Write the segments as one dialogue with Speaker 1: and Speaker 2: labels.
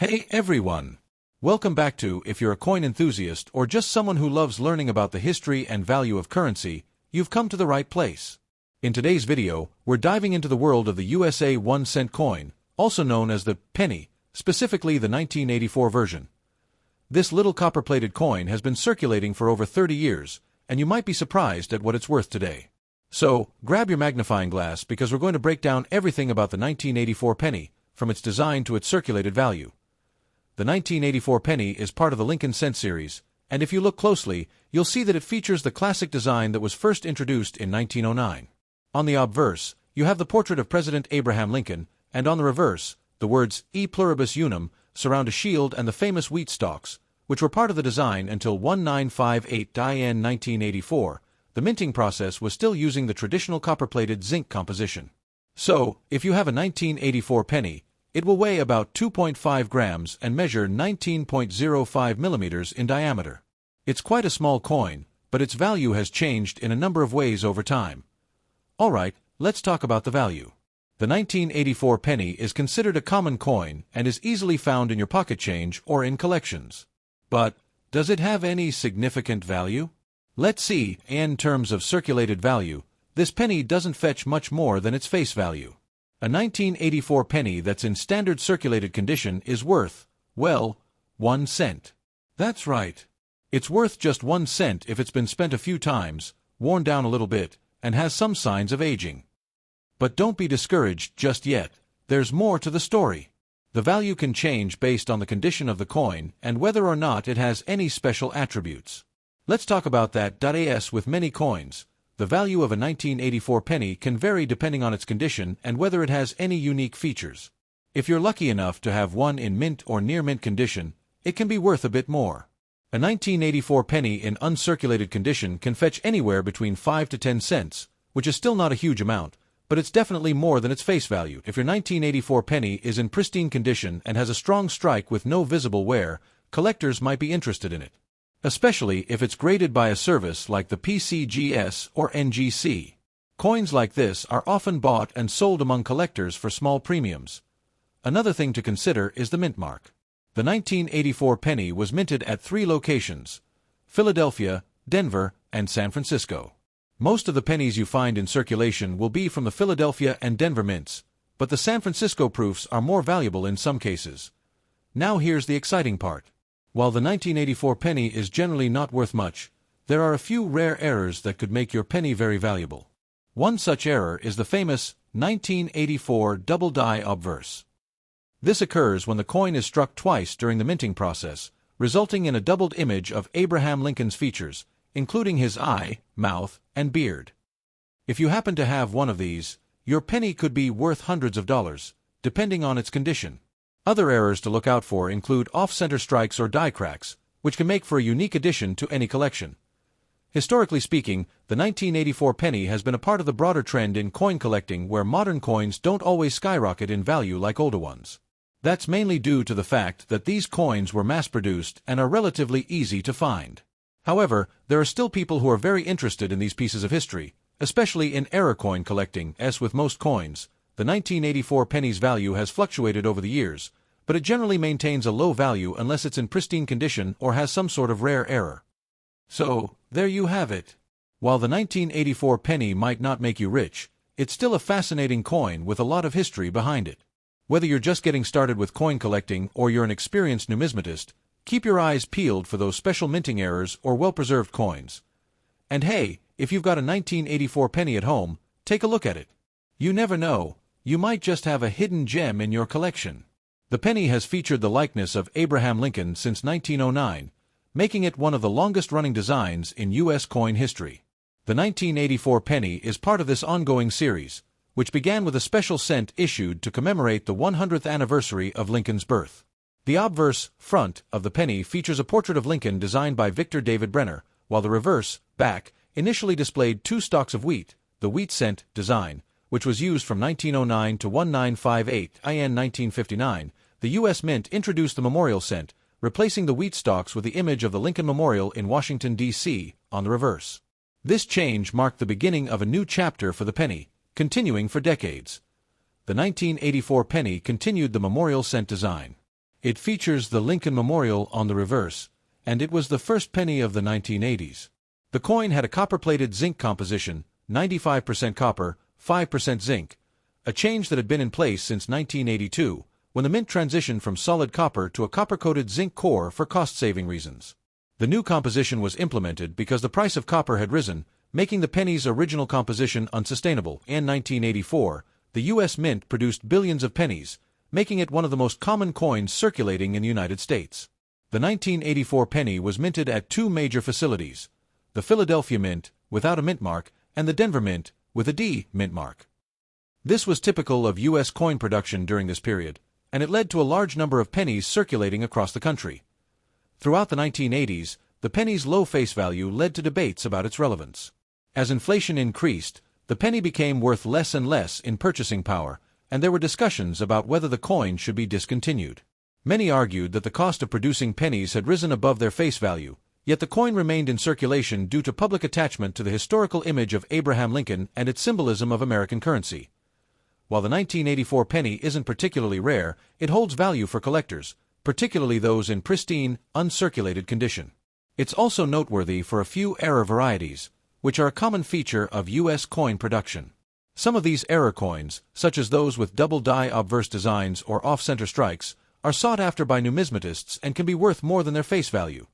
Speaker 1: Hey everyone! Welcome back to, if you're a coin enthusiast or just someone who loves learning about the history and value of currency, you've come to the right place. In today's video, we're diving into the world of the USA 1-cent coin, also known as the penny, specifically the 1984 version. This little copper-plated coin has been circulating for over 30 years, and you might be surprised at what it's worth today. So, grab your magnifying glass because we're going to break down everything about the 1984 penny, from its design to its circulated value. The 1984 penny is part of the Lincoln cent series, and if you look closely, you'll see that it features the classic design that was first introduced in 1909. On the obverse, you have the portrait of President Abraham Lincoln, and on the reverse, the words E pluribus unum surround a shield and the famous wheat stalks, which were part of the design until 1958 in 1984. The minting process was still using the traditional copper-plated zinc composition. So, if you have a 1984 penny, it will weigh about 2.5 grams and measure 19.05 millimeters in diameter. It's quite a small coin, but its value has changed in a number of ways over time. Alright, let's talk about the value. The 1984 penny is considered a common coin and is easily found in your pocket change or in collections. But, does it have any significant value? Let's see. In terms of circulated value, this penny doesn't fetch much more than its face value. A 1984 penny that's in standard circulated condition is worth, well, 1 cent. That's right. It's worth just 1 cent if it's been spent a few times, worn down a little bit, and has some signs of aging. But don't be discouraged just yet. There's more to the story. The value can change based on the condition of the coin and whether or not it has any special attributes. Let's talk about that. As with many coins, the value of a 1984 penny can vary depending on its condition and whether it has any unique features. If you're lucky enough to have one in mint or near mint condition, it can be worth a bit more. A 1984 penny in uncirculated condition can fetch anywhere between 5 to 10 cents, which is still not a huge amount, but it's definitely more than its face value. If your 1984 penny is in pristine condition and has a strong strike with no visible wear, collectors might be interested in it. Especially if it's graded by a service like the PCGS or NGC. Coins like this are often bought and sold among collectors for small premiums. Another thing to consider is the mint mark. The 1984 penny was minted at 3 locations: Philadelphia, Denver, and San Francisco. Most of the pennies you find in circulation will be from the Philadelphia and Denver mints, but the San Francisco proofs are more valuable in some cases. Now here's the exciting part. While the 1984 penny is generally not worth much, there are a few rare errors that could make your penny very valuable. One such error is the famous 1984 double die obverse. This occurs when the coin is struck twice during the minting process, resulting in a doubled image of Abraham Lincoln's features, including his eye, mouth, and beard. If you happen to have one of these, your penny could be worth hundreds of dollars, depending on its condition. Other errors to look out for include off-center strikes or die cracks, which can make for a unique addition to any collection. Historically speaking, the 1984 penny has been a part of the broader trend in coin collecting where modern coins don't always skyrocket in value like older ones. That's mainly due to the fact that these coins were mass-produced and are relatively easy to find. However, there are still people who are very interested in these pieces of history, especially in error coin collecting. As with most coins, the 1984 penny's value has fluctuated over the years, but it generally maintains a low value unless it's in pristine condition or has some sort of rare error. So, there you have it. While the 1984 penny might not make you rich, it's still a fascinating coin with a lot of history behind it. Whether you're just getting started with coin collecting or you're an experienced numismatist, keep your eyes peeled for those special minting errors or well-preserved coins. And hey, if you've got a 1984 penny at home, take a look at it. You never know. You might just have a hidden gem in your collection. The penny has featured the likeness of Abraham Lincoln since 1909, making it one of the longest-running designs in U.S. coin history. The 1984 penny is part of this ongoing series, which began with a special cent issued to commemorate the 100th anniversary of Lincoln's birth. The obverse, front, of the penny features a portrait of Lincoln designed by Victor David Brenner, while the reverse, back, initially displayed 2 stalks of wheat, the wheat cent design, which was used from 1909 to 1958. In 1959, the U.S. Mint introduced the memorial cent, replacing the wheat stalks with the image of the Lincoln Memorial in Washington, D.C., on the reverse. This change marked the beginning of a new chapter for the penny, continuing for decades. The 1984 penny continued the memorial cent design. It features the Lincoln Memorial on the reverse, and it was the first penny of the 1980s. The coin had a copper-plated zinc composition, 95% copper, 5% zinc, a change that had been in place since 1982, when the mint transitioned from solid copper to a copper-coated zinc core for cost-saving reasons. The new composition was implemented because the price of copper had risen, making the penny's original composition unsustainable. In 1984, the U.S. Mint produced billions of pennies, making it one of the most common coins circulating in the United States. The 1984 penny was minted at two major facilities: the Philadelphia Mint, without a mint mark, and the Denver Mint, with a D mint mark. This was typical of U.S. coin production during this period, and it led to a large number of pennies circulating across the country. Throughout the 1980s, the penny's low face value led to debates about its relevance. As inflation increased, the penny became worth less and less in purchasing power, and there were discussions about whether the coin should be discontinued. Many argued that the cost of producing pennies had risen above their face value, yet the coin remained in circulation due to public attachment to the historical image of Abraham Lincoln and its symbolism of American currency. While the 1984 penny isn't particularly rare, it holds value for collectors, particularly those in pristine, uncirculated condition. It's also noteworthy for a few error varieties, which are a common feature of U.S. coin production. Some of these error coins, such as those with double die obverse designs or off-center strikes, are sought after by numismatists and can be worth more than their face value.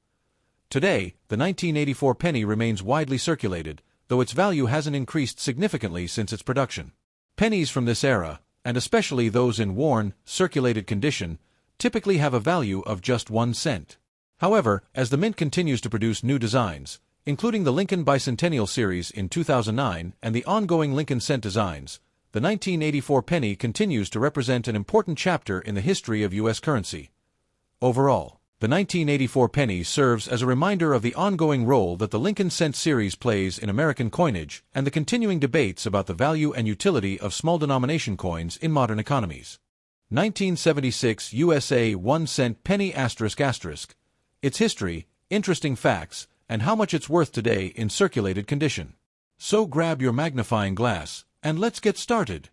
Speaker 1: Today, the 1984 penny remains widely circulated, though its value hasn't increased significantly since its production. Pennies from this era, and especially those in worn, circulated condition, typically have a value of just 1 cent. However, as the Mint continues to produce new designs, including the Lincoln Bicentennial Series in 2009 and the ongoing Lincoln Cent designs, the 1984 penny continues to represent an important chapter in the history of U.S. currency. Overall, the 1984 penny serves as a reminder of the ongoing role that the Lincoln Cent series plays in American coinage and the continuing debates about the value and utility of small-denomination coins in modern economies. 1976 USA 1 cent penny ***. Its history, interesting facts, and how much it's worth today in circulated condition. So grab your magnifying glass, and let's get started.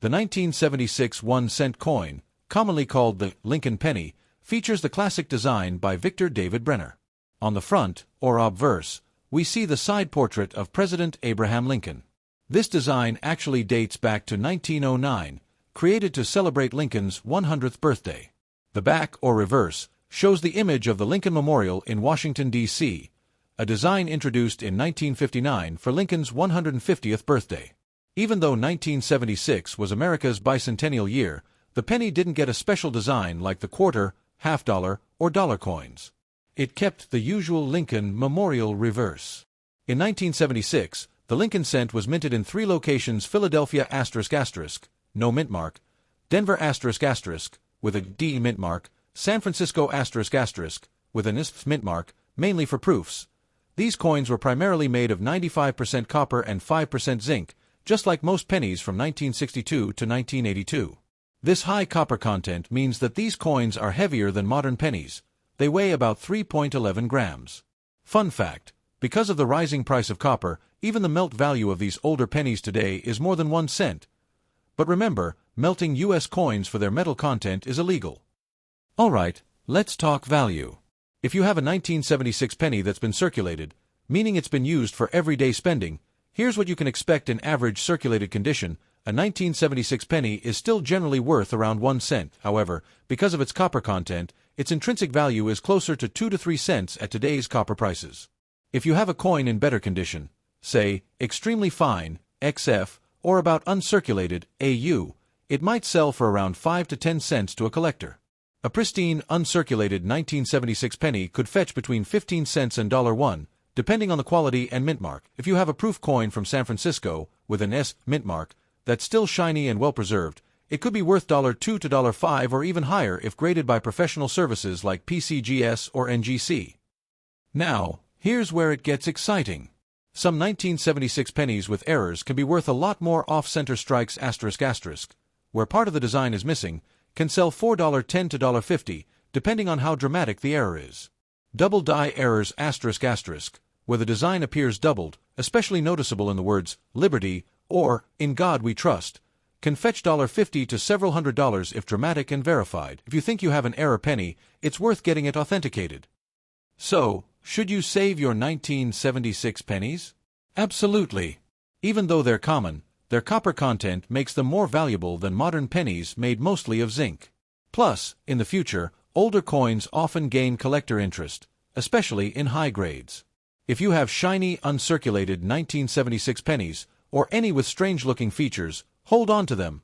Speaker 1: The 1976 1 cent coin, commonly called the Lincoln penny, features the classic design by Victor David Brenner. On the front, or obverse, we see the side portrait of President Abraham Lincoln. This design actually dates back to 1909, created to celebrate Lincoln's 100th birthday. The back, or reverse, shows the image of the Lincoln Memorial in Washington, D.C., a design introduced in 1959 for Lincoln's 150th birthday. Even though 1976 was America's bicentennial year, the penny didn't get a special design like the quarter, half-dollar, or dollar coins. It kept the usual Lincoln Memorial reverse. In 1976, the Lincoln Cent was minted in 3 locations: Philadelphia ***, no mint mark; Denver ***, with a D mint mark; San Francisco ***, with an ISP mint mark, mainly for proofs. These coins were primarily made of 95% copper and 5% zinc, just like most pennies from 1962 to 1982. This high copper content means that these coins are heavier than modern pennies. They weigh about 3.11 grams. Fun fact: because of the rising price of copper, even the melt value of these older pennies today is more than 1 cent. But remember, melting U.S. coins for their metal content is illegal. Alright, let's talk value. If you have a 1976 penny that's been circulated, meaning it's been used for everyday spending, here's what you can expect in average circulated condition. A 1976 penny is still generally worth around 1 cent. However, because of its copper content, its intrinsic value is closer to 2 to 3 cents at today's copper prices. If you have a coin in better condition, say, extremely fine, XF, or about uncirculated, AU, it might sell for around 5 to 10 cents to a collector. A pristine, uncirculated 1976 penny could fetch between 15 cents and $1, depending on the quality and mint mark. If you have a proof coin from San Francisco, with an S mint mark, that's still shiny and well-preserved, it could be worth $2 to $5 or even higher if graded by professional services like PCGS or NGC. Now, here's where it gets exciting. Some 1976 pennies with errors can be worth a lot more. Off-center strikes ***, where part of the design is missing, can sell $4.10 to $50, depending on how dramatic the error is. Double die errors ***, where the design appears doubled, especially noticeable in the words, Liberty, or, In God We Trust, can fetch $50 to several $100s if dramatic and verified. If you think you have an error penny, it's worth getting it authenticated. So, should you save your 1976 pennies? Absolutely. Even though they're common, their copper content makes them more valuable than modern pennies made mostly of zinc. Plus, in the future, older coins often gain collector interest, especially in high grades. If you have shiny, uncirculated 1976 pennies, or any with strange-looking features, hold on to them.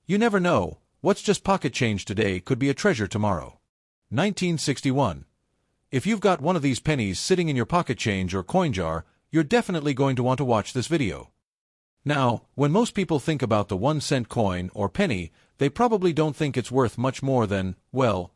Speaker 1: You never know, what's just pocket change today could be a treasure tomorrow. 1961. If you've got one of these pennies sitting in your pocket change or coin jar, you're definitely going to want to watch this video. Now, when most people think about the 1-cent coin or penny, they probably don't think it's worth much more than, well,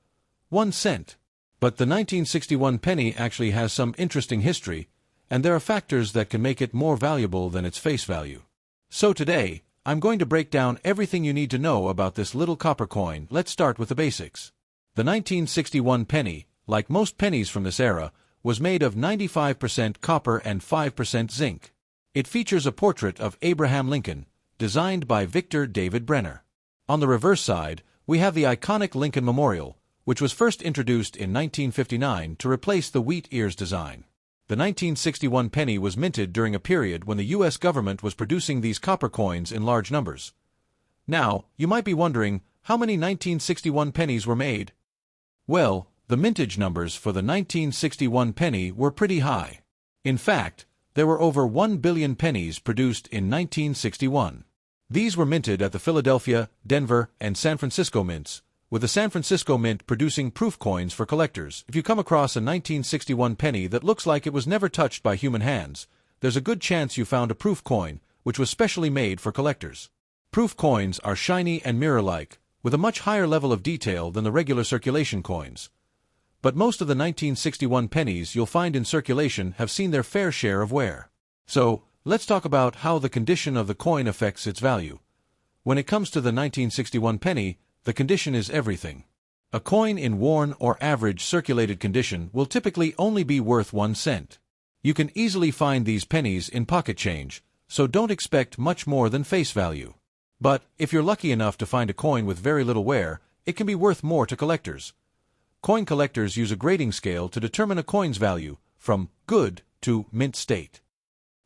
Speaker 1: 1 cent. But the 1961 penny actually has some interesting history, and there are factors that can make it more valuable than its face value. So today, I'm going to break down everything you need to know about this little copper coin. Let's start with the basics. The 1961 penny, like most pennies from this era, was made of 95% copper and 5% zinc. It features a portrait of Abraham Lincoln, designed by Victor David Brenner. On the reverse side, we have the iconic Lincoln Memorial, which was first introduced in 1959 to replace the wheat ears design. The 1961 penny was minted during a period when the U.S. government was producing these copper coins in large numbers. Now, you might be wondering, how many 1961 pennies were made? Well, the mintage numbers for the 1961 penny were pretty high. In fact, there were over 1 billion pennies produced in 1961. These were minted at the Philadelphia, Denver, and San Francisco mints, with the San Francisco Mint producing proof coins for collectors. If you come across a 1961 penny that looks like it was never touched by human hands, there's a good chance you found a proof coin, which was specially made for collectors. Proof coins are shiny and mirror-like, with a much higher level of detail than the regular circulation coins. But most of the 1961 pennies you'll find in circulation have seen their fair share of wear. So, let's talk about how the condition of the coin affects its value. When it comes to the 1961 penny, the condition is everything. A coin in worn or average circulated condition will typically only be worth 1 cent. You can easily find these pennies in pocket change, so don't expect much more than face value. But if you're lucky enough to find a coin with very little wear, it can be worth more to collectors. Coin collectors use a grading scale to determine a coin's value, from good to mint state.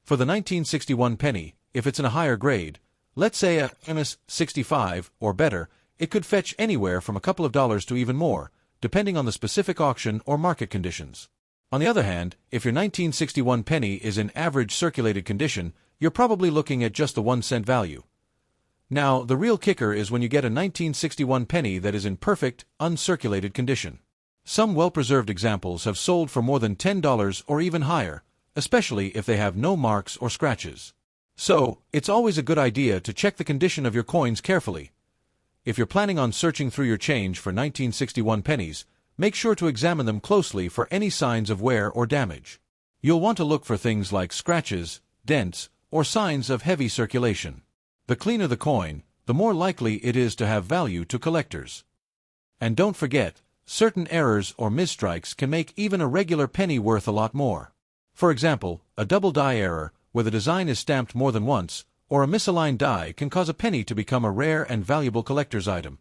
Speaker 1: For the 1961 penny, if it's in a higher grade, let's say a MS-65 or better, it could fetch anywhere from a couple of dollars to even more, depending on the specific auction or market conditions. On the other hand, if your 1961 penny is in average circulated condition, you're probably looking at just the 1 cent value. Now, the real kicker is when you get a 1961 penny that is in perfect, uncirculated condition. Some well-preserved examples have sold for more than $10 or even higher, especially if they have no marks or scratches. So, it's always a good idea to check the condition of your coins carefully. If you're planning on searching through your change for 1961 pennies, make sure to examine them closely for any signs of wear or damage. You'll want to look for things like scratches, dents, or signs of heavy circulation. The cleaner the coin, the more likely it is to have value to collectors. And don't forget, certain errors or misstrikes can make even a regular penny worth a lot more. For example, a double die error, where the design is stamped more than once, or a misaligned die can cause a penny to become a rare and valuable collector's item.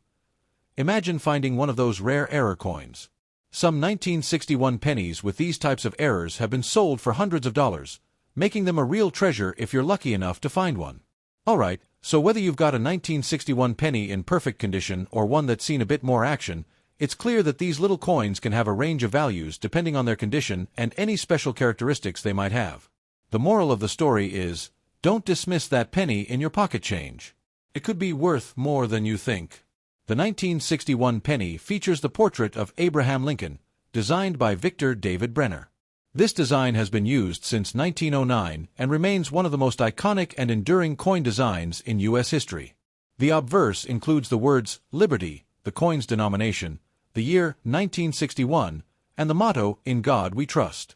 Speaker 1: Imagine finding one of those rare error coins. Some 1961 pennies with these types of errors have been sold for hundreds of dollars, making them a real treasure if you're lucky enough to find one. Alright, so whether you've got a 1961 penny in perfect condition or one that's seen a bit more action, it's clear that these little coins can have a range of values depending on their condition and any special characteristics they might have. The moral of the story is, don't dismiss that penny in your pocket change. It could be worth more than you think. The 1961 penny features the portrait of Abraham Lincoln, designed by Victor David Brenner. This design has been used since 1909 and remains one of the most iconic and enduring coin designs in U.S. history. The obverse includes the words Liberty, the coin's denomination, the year 1961, and the motto, In God We Trust.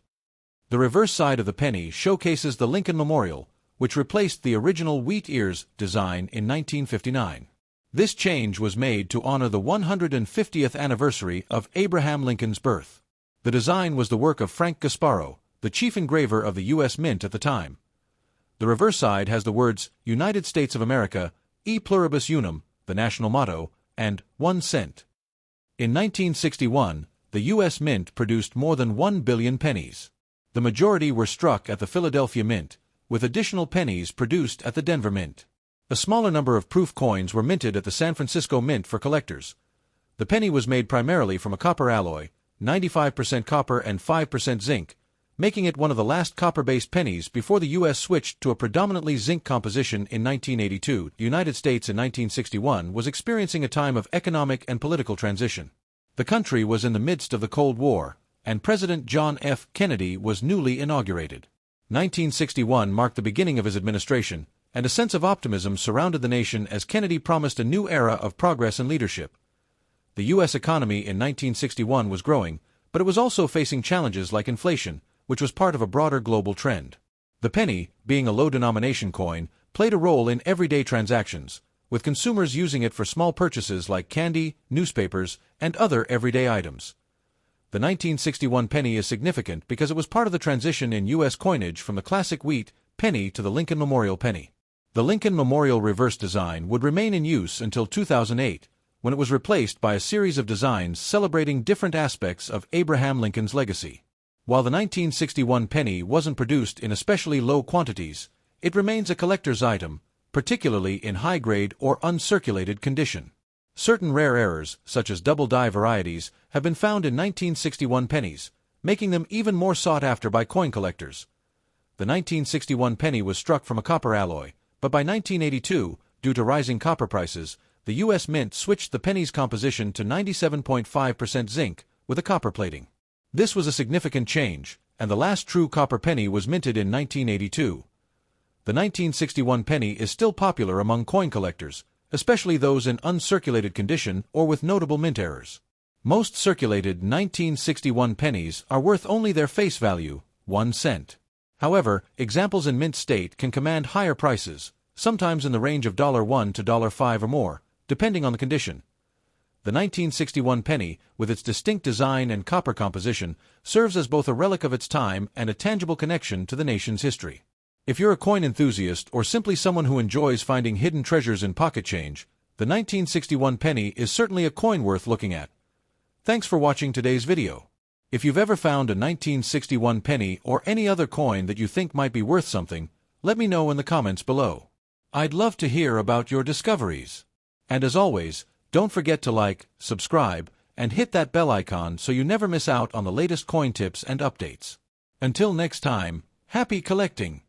Speaker 1: The reverse side of the penny showcases the Lincoln Memorial, which replaced the original wheat ears design in 1959. This change was made to honor the 150th anniversary of Abraham Lincoln's birth. The design was the work of Frank Gasparo, the chief engraver of the U.S. Mint at the time. The reverse side has the words United States of America, E pluribus unum, the national motto, and 1 cent. In 1961, the U.S. Mint produced more than 1 billion pennies. The majority were struck at the Philadelphia Mint, with additional pennies produced at the Denver Mint. A smaller number of proof coins were minted at the San Francisco Mint for collectors. The penny was made primarily from a copper alloy, 95% copper and 5% zinc, making it one of the last copper-based pennies before the U.S. switched to a predominantly zinc composition in 1982. The United States in 1961 was experiencing a time of economic and political transition. The country was in the midst of the Cold War, and President John F. Kennedy was newly inaugurated. 1961 marked the beginning of his administration, and a sense of optimism surrounded the nation as Kennedy promised a new era of progress and leadership. The U.S. economy in 1961 was growing, but it was also facing challenges like inflation, which was part of a broader global trend. The penny, being a low-denomination coin, played a role in everyday transactions, with consumers using it for small purchases like candy, newspapers, and other everyday items. The 1961 penny is significant because it was part of the transition in U.S. coinage from the classic wheat penny to the Lincoln Memorial penny. The Lincoln Memorial reverse design would remain in use until 2008, when it was replaced by a series of designs celebrating different aspects of Abraham Lincoln's legacy. While the 1961 penny wasn't produced in especially low quantities, it remains a collector's item, particularly in high-grade or uncirculated condition. Certain rare errors, such as double-die varieties, have been found in 1961 pennies, making them even more sought after by coin collectors. The 1961 penny was struck from a copper alloy, but by 1982, due to rising copper prices, the U.S. Mint switched the penny's composition to 97.5% zinc, with a copper plating. This was a significant change, and the last true copper penny was minted in 1982. The 1961 penny is still popular among coin collectors, especially those in uncirculated condition or with notable mint errors. Most circulated 1961 pennies are worth only their face value, 1 cent. However, examples in mint state can command higher prices, sometimes in the range of $1 to $5 or more, depending on the condition. The 1961 penny, with its distinct design and copper composition, serves as both a relic of its time and a tangible connection to the nation's history. If you're a coin enthusiast or simply someone who enjoys finding hidden treasures in pocket change, the 1961 penny is certainly a coin worth looking at. Thanks for watching today's video. If you've ever found a 1961 penny or any other coin that you think might be worth something, let me know in the comments below. I'd love to hear about your discoveries. And as always, don't forget to like, subscribe, and hit that bell icon so you never miss out on the latest coin tips and updates. Until next time, happy collecting!